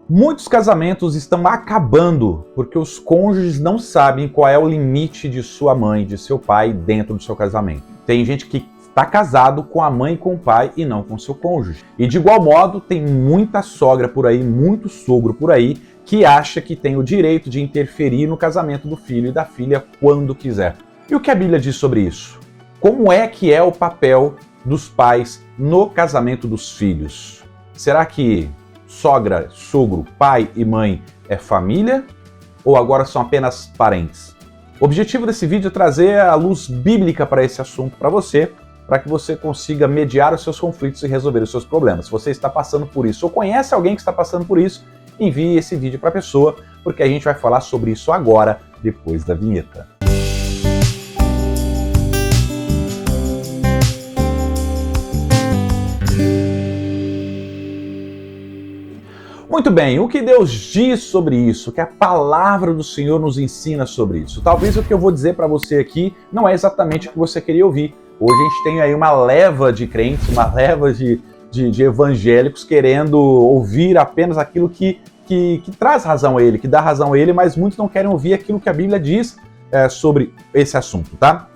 Muitos casamentos estão acabando porque os cônjuges não sabem qual é o limite de sua mãe, de seu pai dentro do seu casamento. Tem gente que está casado com a mãe e com o pai e não com seu cônjuge. E de igual modo, tem muita sogra por aí, muito sogro por aí, que acha que tem o direito de interferir no casamento do filho e da filha quando quiser. E o que a Bíblia diz sobre isso? Como é que é o papel dos pais no casamento dos filhos? Será que sogra, sogro, pai e mãe é família ou agora são apenas parentes? O objetivo desse vídeo é trazer a luz bíblica para esse assunto para você, para que você consiga mediar os seus conflitos e resolver os seus problemas. Se você está passando por isso ou conhece alguém que está passando por isso, envie esse vídeo para a pessoa, porque a gente vai falar sobre isso agora, depois da vinheta. Muito bem, o que Deus diz sobre isso, o que a palavra do Senhor nos ensina sobre isso? Talvez o que eu vou dizer para você aqui não é exatamente o que você queria ouvir. Hoje a gente tem aí uma leva de crentes, uma leva de evangélicos querendo ouvir apenas aquilo que traz razão a ele, que dá razão a ele, mas muitos não querem ouvir aquilo que a Bíblia diz sobre esse assunto, tá?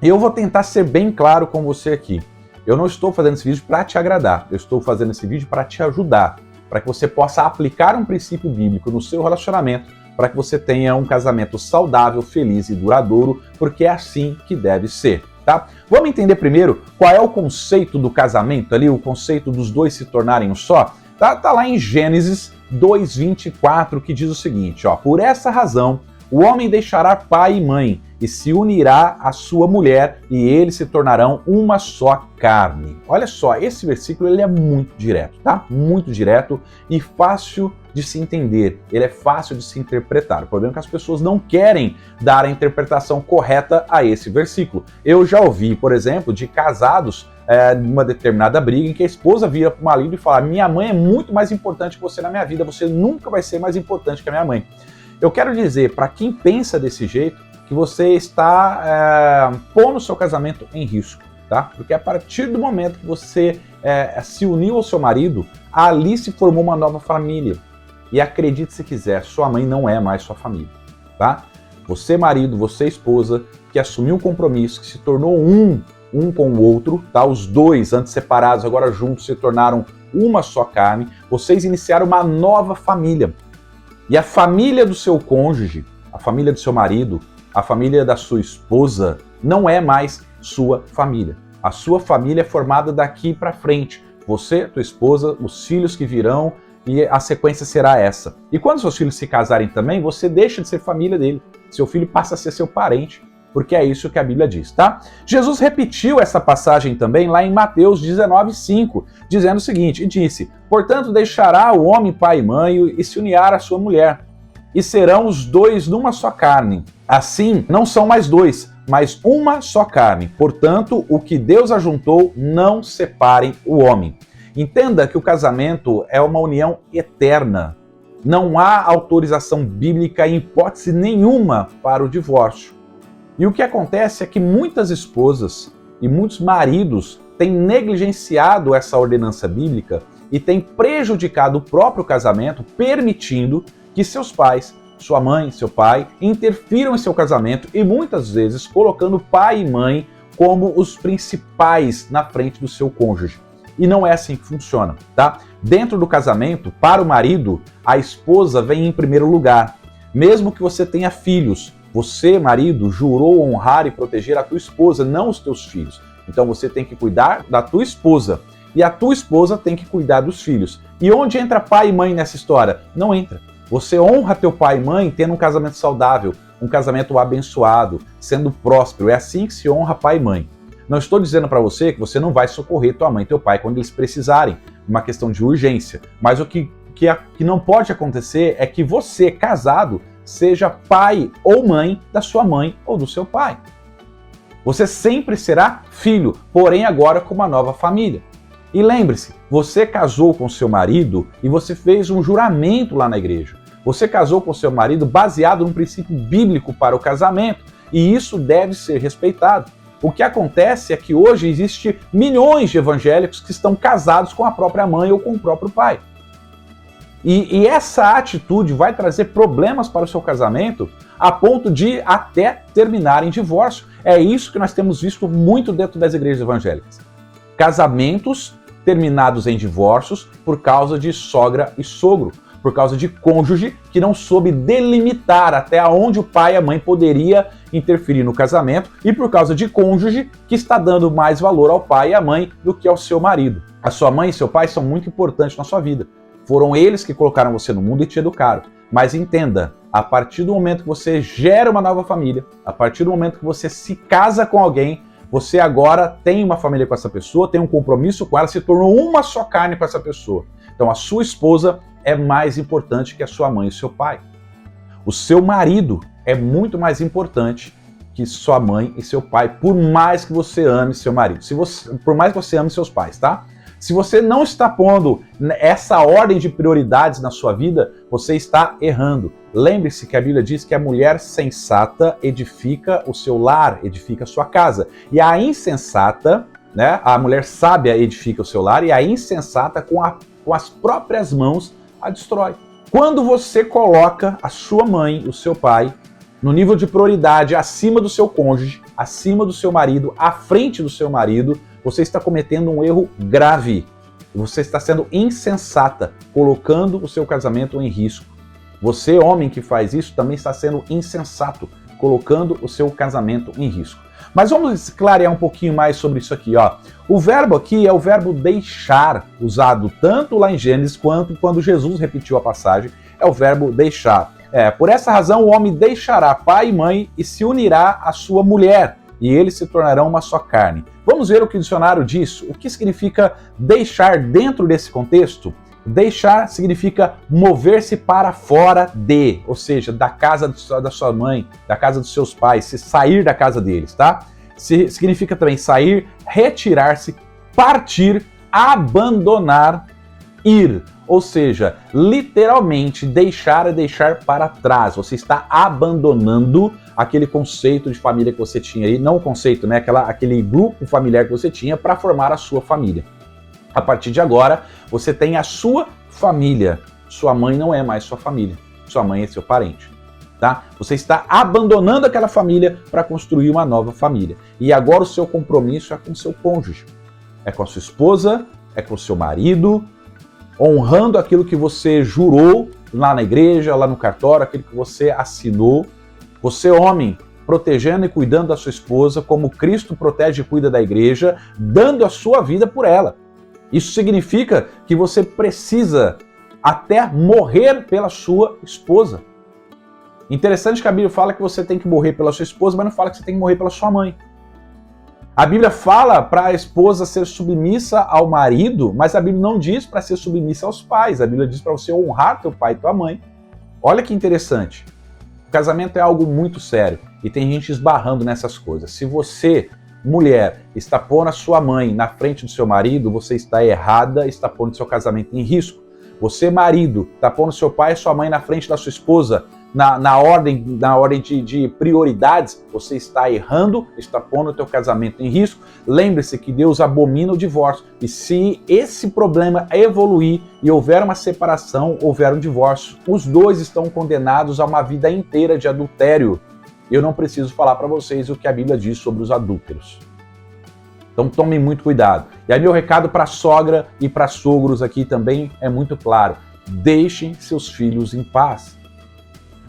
Eu vou tentar ser bem claro com você aqui. Eu não estou fazendo esse vídeo para te agradar, eu estou fazendo esse vídeo para te ajudar, para que você possa aplicar um princípio bíblico no seu relacionamento, para que você tenha um casamento saudável, feliz e duradouro, porque é assim que deve ser, tá? Vamos entender primeiro qual é o conceito do casamento ali, o conceito dos dois se tornarem um só? Tá lá em Gênesis 2:24, que diz o seguinte, ó: por essa razão, o homem deixará pai e mãe e se unirá à sua mulher e eles se tornarão uma só carne. Olha só, esse versículo ele é muito direto, tá? Muito direto e fácil de se entender. Ele é fácil de se interpretar. O problema é que as pessoas não querem dar a interpretação correta a esse versículo. Eu já ouvi, por exemplo, de casados numa determinada briga em que a esposa vira para o marido e fala: minha mãe é muito mais importante que você na minha vida, você nunca vai ser mais importante que a minha mãe. Eu quero dizer, para quem pensa desse jeito, que você está pondo o seu casamento em risco, tá? Porque a partir do momento que você se uniu ao seu marido, ali se formou uma nova família. E acredite se quiser, sua mãe não é mais sua família, tá? Você marido, você esposa, que assumiu um compromisso, que se tornou um com o outro, tá? Os dois, antes separados, agora juntos, se tornaram uma só carne. Vocês iniciaram uma nova família. E a família do seu cônjuge, a família do seu marido, a família da sua esposa não é mais sua família. A sua família é formada daqui para frente. Você, tua esposa, os filhos que virão e a sequência será essa. E quando seus filhos se casarem também, você deixa de ser família dele. Seu filho passa a ser seu parente, porque é isso que a Bíblia diz, tá? Jesus repetiu essa passagem também lá em Mateus 19:5, dizendo o seguinte, e disse: portanto deixará o homem pai e mãe e se unirá à sua mulher, e serão os dois numa só carne. Assim, não são mais dois, mas uma só carne. Portanto, o que Deus ajuntou, não separem o homem. Entenda que o casamento é uma união eterna. Não há autorização bíblica em hipótese nenhuma para o divórcio. E o que acontece é que muitas esposas e muitos maridos têm negligenciado essa ordenança bíblica e têm prejudicado o próprio casamento, permitindo que seus pais, sua mãe, seu pai, interfiram em seu casamento e muitas vezes colocando pai e mãe como os principais na frente do seu cônjuge. E não é assim que funciona, tá? Dentro do casamento, para o marido, a esposa vem em primeiro lugar. Mesmo que você tenha filhos, você, marido, jurou honrar e proteger a tua esposa, não os teus filhos. Então você tem que cuidar da tua esposa e a tua esposa tem que cuidar dos filhos. E onde entra pai e mãe nessa história? Não entra. Você honra teu pai e mãe tendo um casamento saudável, um casamento abençoado, sendo próspero. É assim que se honra pai e mãe. Não estou dizendo para você que você não vai socorrer tua mãe e teu pai quando eles precisarem, uma questão de urgência. Mas o que não pode acontecer é que você, casado, seja pai ou mãe da sua mãe ou do seu pai. Você sempre será filho, porém agora com uma nova família. E lembre-se, você casou com seu marido e você fez um juramento lá na igreja. Você casou com seu marido baseado num princípio bíblico para o casamento e isso deve ser respeitado. O que acontece é que hoje existe milhões de evangélicos que estão casados com a própria mãe ou com o próprio pai. E essa atitude vai trazer problemas para o seu casamento a ponto de até terminar em divórcio. É isso que nós temos visto muito dentro das igrejas evangélicas. Casamentos terminados em divórcios por causa de sogra e sogro, por causa de cônjuge que não soube delimitar até onde o pai e a mãe poderia interferir no casamento e por causa de cônjuge que está dando mais valor ao pai e à mãe do que ao seu marido. A sua mãe e seu pai são muito importantes na sua vida. Foram eles que colocaram você no mundo e te educaram. Mas entenda, a partir do momento que você gera uma nova família, a partir do momento que você se casa com alguém, você agora tem uma família com essa pessoa, tem um compromisso com ela, se tornou uma só carne com essa pessoa. Então a sua esposa é mais importante que a sua mãe e seu pai. O seu marido é muito mais importante que sua mãe e seu pai, por mais que você ame seu marido. Por mais que você ame seus pais, tá? Se você não está pondo essa ordem de prioridades na sua vida, você está errando. Lembre-se que a Bíblia diz que a mulher sensata edifica o seu lar, edifica a sua casa. E a insensata, né, a mulher sábia edifica o seu lar e a insensata com as próprias mãos a destrói. Quando você coloca a sua mãe, o seu pai, no nível de prioridade acima do seu cônjuge, acima do seu marido, à frente do seu marido, você está cometendo um erro grave. Você está sendo insensata, colocando o seu casamento em risco. Você, homem que faz isso, também está sendo insensato, colocando o seu casamento em risco. Mas vamos clarear um pouquinho mais sobre isso aqui, ó. O verbo aqui é o verbo deixar, usado tanto lá em Gênesis quanto quando Jesus repetiu a passagem, é o verbo deixar. Por essa razão, o homem deixará pai e mãe e se unirá à sua mulher, e eles se tornarão uma só carne. Vamos ver o que o dicionário diz. O que significa deixar dentro desse contexto? Deixar significa mover-se para fora de, ou seja, da casa da sua mãe, da casa dos seus pais, se sair da casa deles, tá? Significa também sair, retirar-se, partir, abandonar, ir. Ou seja, literalmente, deixar é deixar para trás. Você está abandonando aquele conceito de família que você tinha aí, não o conceito, né? Aquele grupo familiar que você tinha para formar a sua família. A partir de agora, você tem a sua família. Sua mãe não é mais sua família. Sua mãe é seu parente. Tá? Você está abandonando aquela família para construir uma nova família. E agora o seu compromisso é com o seu cônjuge. É com a sua esposa, é com o seu marido, honrando aquilo que você jurou lá na igreja, lá no cartório, aquilo que você assinou. Você, homem, protegendo e cuidando da sua esposa, como Cristo protege e cuida da igreja, dando a sua vida por ela. Isso significa que você precisa até morrer pela sua esposa. Interessante que a Bíblia fala que você tem que morrer pela sua esposa, mas não fala que você tem que morrer pela sua mãe. A Bíblia fala para a esposa ser submissa ao marido, mas a Bíblia não diz para ser submissa aos pais. A Bíblia diz para você honrar teu pai e tua mãe. Olha que interessante. O casamento é algo muito sério e tem gente esbarrando nessas coisas. Se você, mulher, está pondo a sua mãe na frente do seu marido, você está errada, está pondo seu casamento em risco. Você, marido, está pondo seu pai e sua mãe na frente da sua esposa, na ordem de prioridades, você está errando, está pondo o teu casamento em risco. Lembre-se que Deus abomina o divórcio. E se esse problema evoluir e houver uma separação, houver um divórcio, os dois estão condenados a uma vida inteira de adultério. Eu não preciso falar para vocês o que a Bíblia diz sobre os adúlteros. Então tomem muito cuidado. E aí meu recado para a sogra e para sogros aqui também é muito claro. Deixem seus filhos em paz.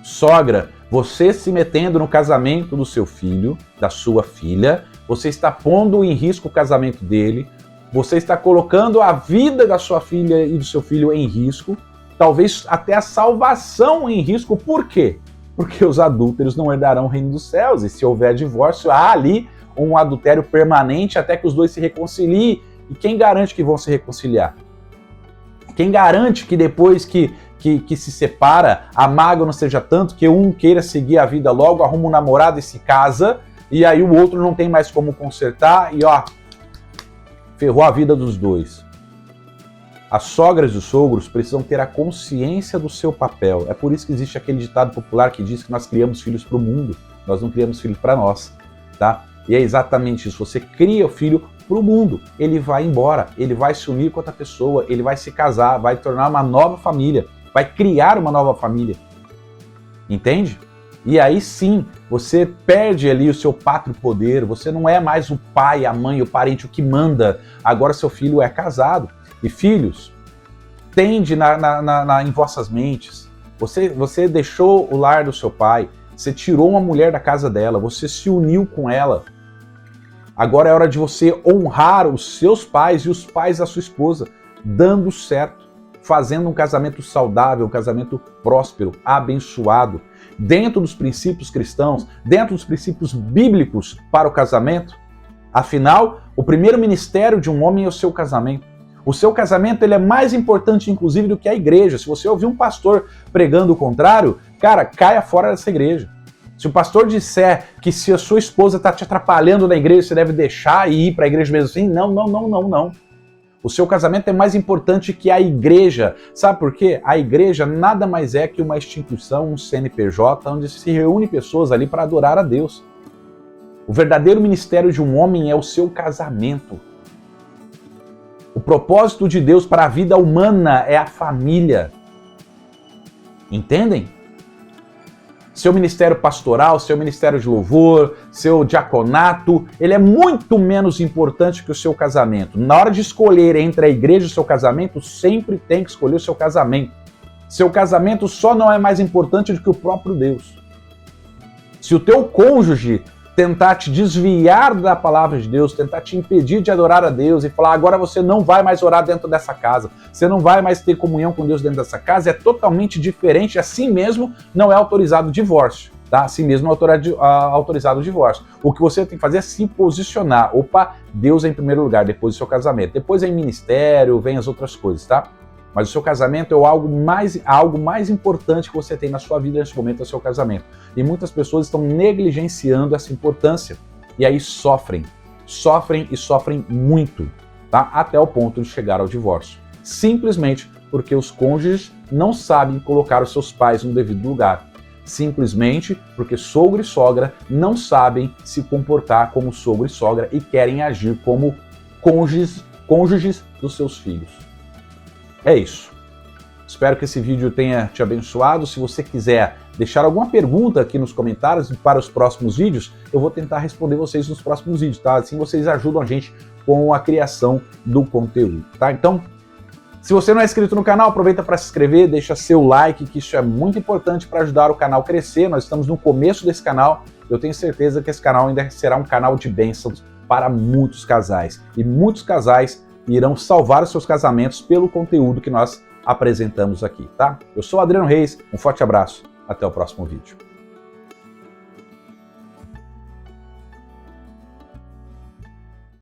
Sogra, você se metendo no casamento do seu filho, da sua filha, você está pondo em risco o casamento dele, você está colocando a vida da sua filha e do seu filho em risco, talvez até a salvação em risco. Por quê? Porque os adúlteros não herdarão o reino dos céus, e se houver divórcio, há ali um adultério permanente até que os dois se reconciliem. E quem garante que vão se reconciliar? Quem garante que depois que se separa, a mágoa não seja tanto que um queira seguir a vida logo, arruma um namorado e se casa, e aí o outro não tem mais como consertar e ó, ferrou a vida dos dois. As sogras e os sogros precisam ter a consciência do seu papel. É por isso que existe aquele ditado popular que diz que nós criamos filhos para o mundo, nós não criamos filhos para nós, tá? E é exatamente isso, você cria o filho para o mundo. Ele vai embora, ele vai se unir com outra pessoa, ele vai se casar, vai tornar uma nova família, vai criar uma nova família. Entende? E aí sim, você perde ali o seu pátrio poder, você não é mais o pai, a mãe, o parente, o que manda. Agora seu filho é casado. E filhos, tende em vossas mentes. Você deixou o lar do seu pai, você tirou uma mulher da casa dela, você se uniu com ela. Agora é hora de você honrar os seus pais e os pais da sua esposa, dando certo, fazendo um casamento saudável, um casamento próspero, abençoado, dentro dos princípios cristãos, dentro dos princípios bíblicos para o casamento. Afinal, o primeiro ministério de um homem é o seu casamento. O seu casamento ele é mais importante, inclusive, do que a igreja. Se você ouvir um pastor pregando o contrário, cara, caia fora dessa igreja. Se o pastor disser que se a sua esposa está te atrapalhando na igreja, você deve deixar e ir para a igreja mesmo assim, não. O seu casamento é mais importante que a igreja. Sabe por quê? A igreja nada mais é que uma instituição, um CNPJ, onde se reúne pessoas ali para adorar a Deus. O verdadeiro ministério de um homem é o seu casamento. O propósito de Deus para a vida humana é a família. Entendem? Seu ministério pastoral, seu ministério de louvor, seu diaconato, ele é muito menos importante que o seu casamento. Na hora de escolher entre a igreja e o seu casamento, sempre tem que escolher o seu casamento. Seu casamento só não é mais importante do que o próprio Deus. Se o teu cônjuge tentar te desviar da palavra de Deus, tentar te impedir de adorar a Deus e falar agora você não vai mais orar dentro dessa casa, você não vai mais ter comunhão com Deus dentro dessa casa, é totalmente diferente, assim mesmo não é autorizado o divórcio, tá? Assim mesmo não é autorizado o divórcio. O que você tem que fazer é se posicionar. Opa, Deus é em primeiro lugar, depois do seu casamento. Depois vem ministério, vem as outras coisas, tá? Mas o seu casamento é algo mais importante que você tem na sua vida nesse momento, é o seu casamento. E muitas pessoas estão negligenciando essa importância. E aí sofrem muito, tá? Até o ponto de chegar ao divórcio. Simplesmente porque os cônjuges não sabem colocar os seus pais no devido lugar. Simplesmente porque sogro e sogra não sabem se comportar como sogro e sogra e querem agir como cônjuges dos seus filhos. É isso. Espero que esse vídeo tenha te abençoado. Se você quiser deixar alguma pergunta aqui nos comentários para os próximos vídeos, eu vou tentar responder vocês nos próximos vídeos, tá? Assim vocês ajudam a gente com a criação do conteúdo, tá? Então, se você não é inscrito no canal, aproveita para se inscrever, deixa seu like, que isso é muito importante para ajudar o canal a crescer. Nós estamos no começo desse canal. Eu tenho certeza que esse canal ainda será um canal de bênçãos para muitos casais. E muitos casais irão salvar os seus casamentos pelo conteúdo que nós apresentamos aqui, tá? Eu sou Adriano Reis, um forte abraço, até o próximo vídeo.